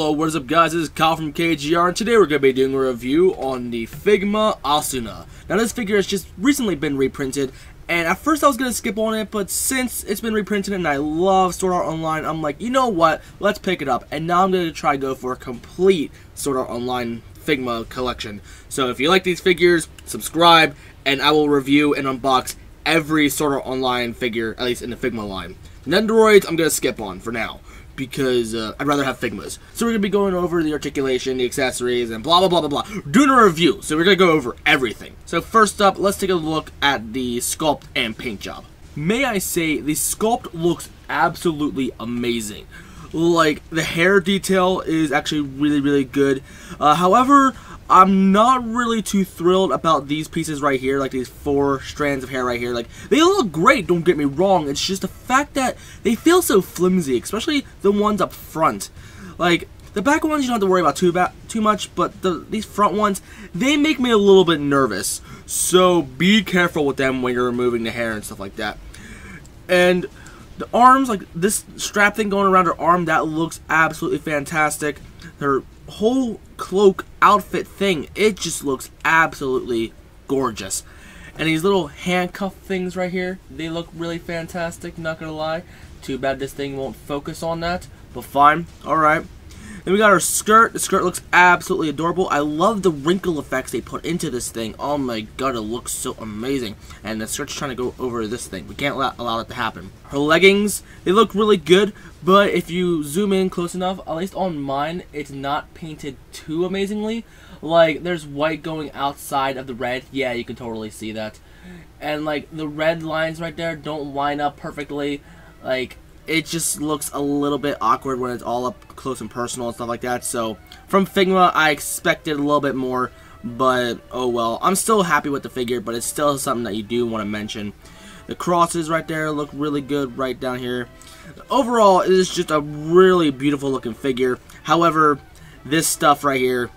Yo, what is up guys, this is Kyle from KGR, and today we're going to be doing a review on the Figma Asuna. Now this figure has just recently been reprinted, and at first I was going to skip on it, but since it's been reprinted and I love Sword Art Online, I'm like, you know what, let's pick it up, and now I'm going to try to go for a complete Sword Art Online Figma collection. So if you like these figures, subscribe, and I will review and unbox every Sword Art Online figure, at least in the Figma line. Nendoroids I'm going to skip on for now, because I'd rather have Figmas. So we're going to be going over the articulation, the accessories, and blah blah blah blah blah. Doing a review, so we're going to go over everything. So first up, let's take a look at the sculpt and paint job. May I say, the sculpt looks absolutely amazing. Like, the hair detail is actually really good. However, I'm not really too thrilled about these pieces right here, like these 4 strands of hair right here. Like, they look great, don't get me wrong. It's just the fact that they feel so flimsy, especially the ones up front. Like, the back ones you don't have to worry about too much, but these front ones, they make me a little bit nervous. So be careful with them when you're removing the hair and stuff like that. And the arms, like this strap thing going around her arm, that looks absolutely fantastic. Her whole cloak outfit thing, it just looks absolutely gorgeous. And these little handcuff things right here, they look really fantastic, not gonna lie. Too bad this thing won't focus on that, but fine, alright. Then we got our skirt. The skirt looks absolutely adorable. I love the wrinkle effects they put into this thing. Oh my god, it looks so amazing. And the skirt's trying to go over this thing. We can't allow that to happen. Her leggings, they look really good, but if you zoom in close enough, at least on mine, it's not painted too amazingly. Like, there's white going outside of the red. Yeah, you can totally see that. And like, the red lines right there don't line up perfectly. Like, it just looks a little bit awkward when it's all up close and personal and stuff like that. So from Figma, I expected a little bit more, but oh well. I'm still happy with the figure, but it's still something that you do want to mention. The crosses right there look really good right down here. Overall, it is just a really beautiful looking figure. However, this stuff right here,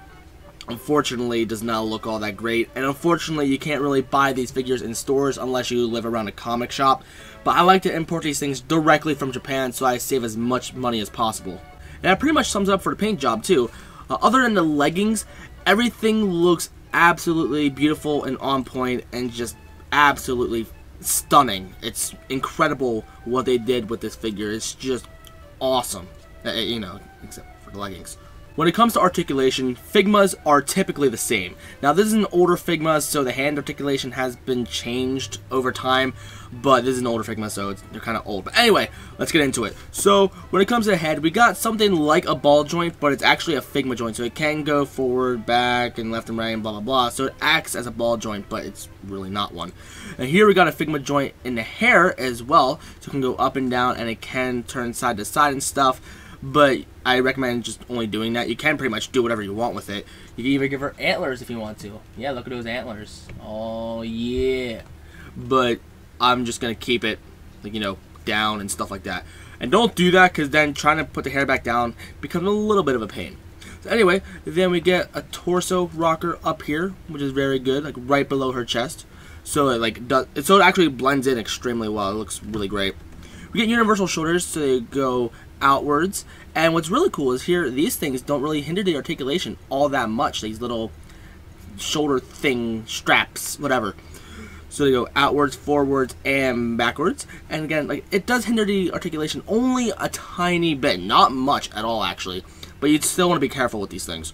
unfortunately, does not look all that great, and unfortunately you can't really buy these figures in stores unless you live around a comic shop. But I like to import these things directly from Japan so I save as much money as possible. And that pretty much sums up for the paint job too. Other than the leggings, everything looks absolutely beautiful and on point and just absolutely stunning. It's incredible what they did with this figure. It's just awesome, you know, except for the leggings. When it comes to articulation, Figmas are typically the same. Now this is an older Figma, so the hand articulation has been changed over time, but this is an older Figma, so they're kind of old. But anyway, let's get into it. So when it comes to the head, we got something like a ball joint, but it's actually a Figma joint, so it can go forward, back, and left and right, and blah blah blah. So it acts as a ball joint, but it's really not one. And here we got a Figma joint in the hair as well, so it can go up and down, and it can turn side to side and stuff. But I recommend just only doing that. You can pretty much do whatever you want with it. You can even give her antlers if you want to. Yeah, look at those antlers. Oh, yeah. But I'm just going to keep it, like, you know, down and stuff like that. And don't do that, because then trying to put the hair back down becomes a little bit of a pain. So anyway, then we get a torso rocker up here, which is very good, like right below her chest. So it actually blends in extremely well. It looks really great. We get universal shoulders, so they go outwards, and what's really cool is here these things don't really hinder the articulation all that much. These little shoulder thing straps, whatever, so they go outwards, forwards, and backwards. And again, like, it does hinder the articulation only a tiny bit, not much at all actually, but you still want to be careful with these things.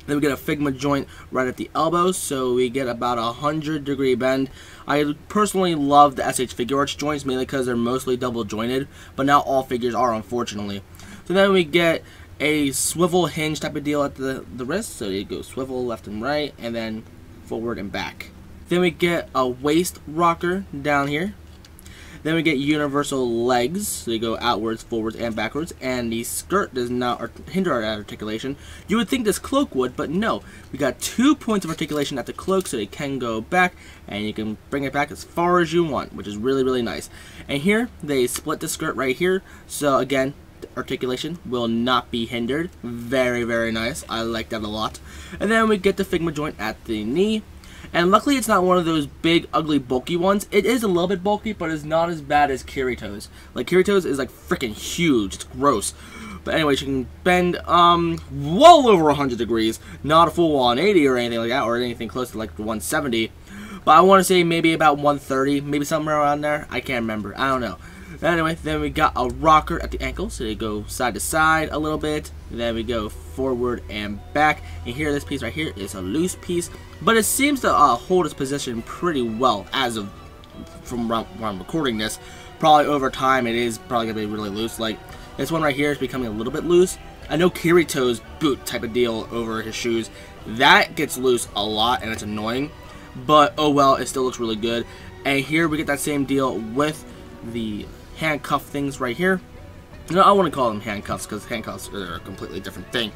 Then we get a Figma joint right at the elbows, so we get about a 100-degree bend. I personally love the SH Figure Arts joints, mainly because they're mostly double jointed, but not all figures are, unfortunately. So then we get a swivel hinge type of deal at the wrist, so you go swivel left and right, and then forward and back. Then we get a waist rocker down here. Then we get universal legs, so they go outwards, forwards, and backwards, and the skirt does not hinder our articulation. You would think this cloak would, but no. We got 2 points of articulation at the cloak, so they can go back, and you can bring it back as far as you want, which is really nice. And here, they split the skirt right here, so again, the articulation will not be hindered. Very nice. I like that a lot. And then we get the Figma joint at the knee. And luckily it's not one of those big, ugly, bulky ones. It is a little bit bulky, but it's not as bad as Kirito's. Like, Kirito's is like freaking huge. It's gross. But anyways, you can bend well over 100 degrees, not a full 180 or anything like that, or anything close to like 170. But I want to say maybe about 130, maybe somewhere around there. I can't remember. I don't know. Anyway, then we got a rocker at the ankle, so they go side to side a little bit. Then we go forward and back. And here, this piece right here is a loose piece, but it seems to hold its position pretty well as of from when I'm recording this. Probably over time, it is probably gonna be really loose. Like this one right here is becoming a little bit loose. I know Kirito's boot type of deal over his shoes, that gets loose a lot, and it's annoying. But oh well, it still looks really good. And here we get that same deal with the handcuff things right here. No, I want to call them handcuffs because handcuffs are a completely different thing.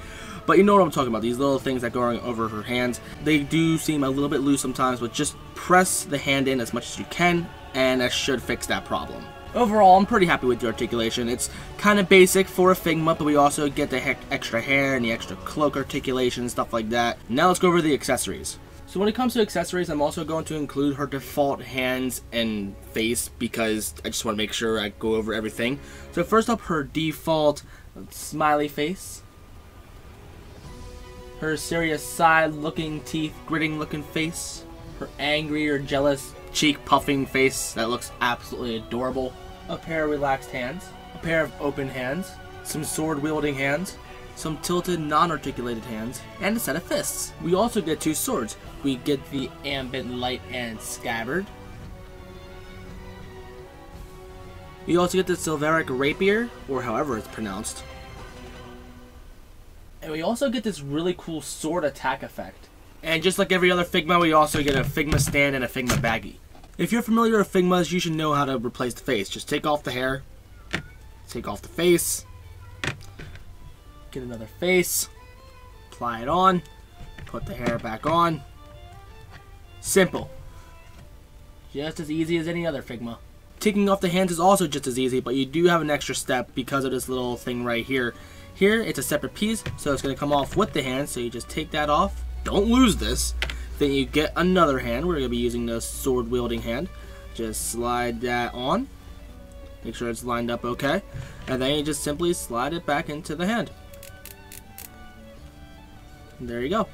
But you know what I'm talking about. These little things that go over her hands. They do seem a little bit loose sometimes, but just press the hand in as much as you can, and that should fix that problem. Overall, I'm pretty happy with the articulation. It's kind of basic for a Figma, but we also get the extra hair and the extra cloak articulation and stuff like that. Now let's go over the accessories. So when it comes to accessories, I'm also going to include her default hands and face because I just want to make sure I go over everything. So first up, her default smiley face. Her serious side-looking teeth, gritting-looking face. Her angry or jealous cheek-puffing face that looks absolutely adorable. A pair of relaxed hands. A pair of open hands. Some sword-wielding hands. Some tilted, non-articulated hands. And a set of fists. We also get two swords. We get the Ambient Light and Scabbard. We also get the Silveric Rapier, or however it's pronounced. And we also get this really cool sword attack effect. And just like every other Figma, we also get a Figma stand and a Figma baggie. If you're familiar with Figmas, you should know how to replace the face. Just take off the hair, take off the face, get another face, apply it on, put the hair back on. Simple. Just as easy as any other Figma. Taking off the hands is also just as easy, but you do have an extra step because of this little thing right here. Here, it's a separate piece, so it's going to come off with the hand, so you just take that off. Don't lose this. Then you get another hand. We're going to be using the sword-wielding hand. Just slide that on. Make sure it's lined up okay. And then you just simply slide it back into the hand. And there you go.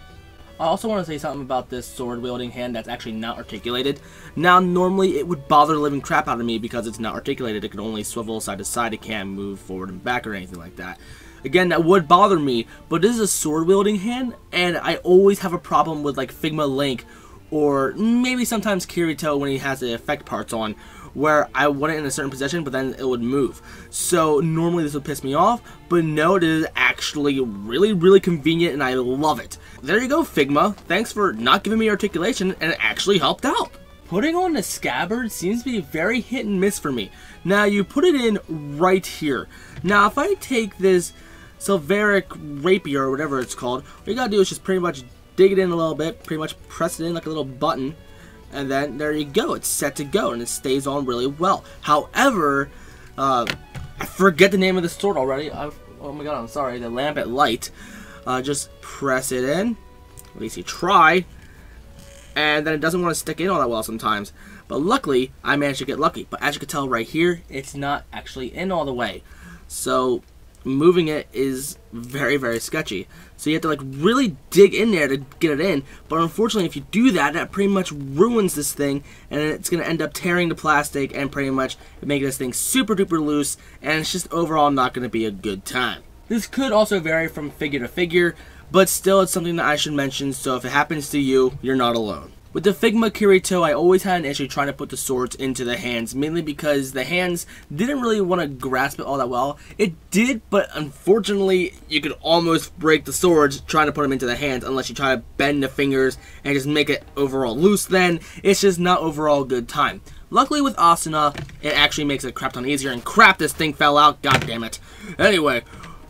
I also want to say something about this sword-wielding hand that's actually not articulated. Now, normally it would bother the living crap out of me because it's not articulated. It can only swivel side to side. It can't move forward and back or anything like that. Again, that would bother me, but this is a sword-wielding hand, and I always have a problem with like Figma Link, or maybe sometimes Kirito when he has the effect parts on, where I want it in a certain position, but then it would move. So normally this would piss me off, but no, it is actually really, really convenient, and I love it. There you go, Figma. Thanks for not giving me articulation, and it actually helped out. Putting on the scabbard seems to be very hit and miss for me. Now, you put it in right here. Now, if I take this Silveric Rapier, or whatever it's called, what you gotta do is just pretty much dig it in a little bit, pretty much press it in like a little button, and then there you go, it's set to go, and it stays on really well. However, I forget the name of the sword already. Oh my god, I'm sorry, the Ambient Light. Just press it in, at least you try, and then it doesn't want to stick in all that well sometimes. But luckily, I managed to get lucky. But as you can tell right here, it's not actually in all the way. So moving it is very, very sketchy. So you have to like really dig in there to get it in, but unfortunately if you do that, that pretty much ruins this thing, and it's going to end up tearing the plastic and pretty much make this thing super duper loose, and it's just overall not going to be a good time. This could also vary from figure to figure, but still it's something that I should mention, so if it happens to you, you're not alone. With the Figma Kirito, I always had an issue trying to put the swords into the hands, mainly because the hands didn't really want to grasp it all that well. It did, but unfortunately, you could almost break the swords trying to put them into the hands unless you try to bend the fingers and just make it overall loose. Then it's just not overall a good time. Luckily with Asuna, it actually makes it a crap ton easier, and crap, this thing fell out, god damn it. Anyway,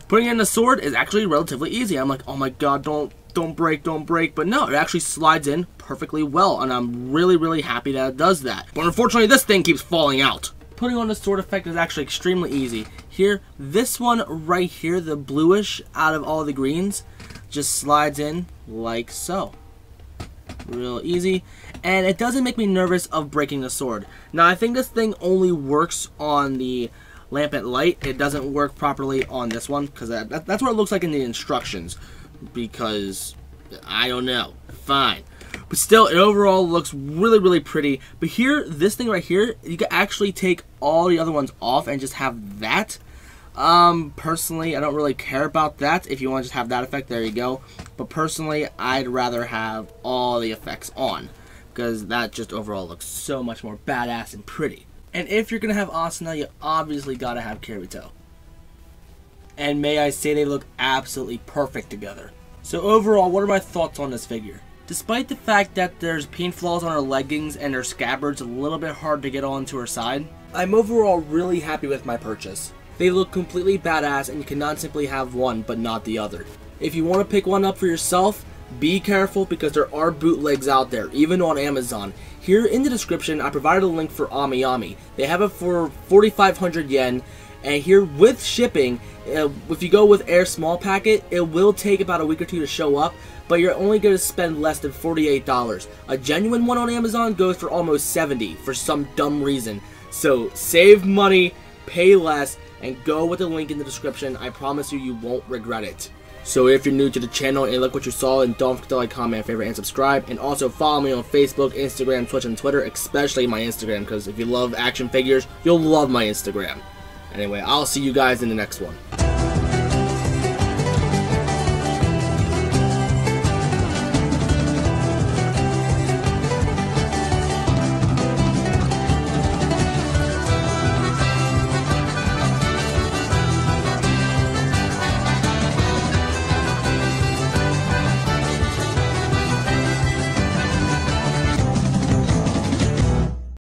putting in the sword is actually relatively easy. I'm like, oh my god, don't break, but no, it actually slides in perfectly well, and I'm really, really happy that it does that. But unfortunately, this thing keeps falling out. Putting on the sword effect is actually extremely easy. Here, this one right here, the bluish out of all the greens, just slides in like so. Real easy, and it doesn't make me nervous of breaking the sword. Now, I think this thing only works on the lampant light. It doesn't work properly on this one because that's what it looks like in the instructions. Because I don't know. Fine. But still, it overall looks really, really pretty. But here, this thing right here, you can actually take all the other ones off and just have that. Personally, I don't really care about that. If you want to just have that effect, there you go. But personally, I'd rather have all the effects on, because that just overall looks so much more badass and pretty. And if you're going to have Asuna, you obviously got to have Kirito. And may I say, they look absolutely perfect together. So overall, what are my thoughts on this figure? Despite the fact that there's paint flaws on her leggings and her scabbard's a little bit hard to get onto her side, I'm overall really happy with my purchase. They look completely badass, and you cannot simply have one but not the other. If you want to pick one up for yourself, be careful because there are bootlegs out there, even on Amazon. Here in the description, I provided a link for Ami. They have it for 4,500 yen, and here with shipping, if you go with Air Small Packet, it will take about a week or two to show up, but you're only going to spend less than $48. A genuine one on Amazon goes for almost $70 for some dumb reason. So save money, pay less, and go with the link in the description. I promise you, you won't regret it. So if you're new to the channel and you like what you saw, then don't forget to like, comment, favorite, and subscribe. And also follow me on Facebook, Instagram, Twitch, and Twitter, especially my Instagram, because if you love action figures, you'll love my Instagram. Anyway, I'll see you guys in the next one.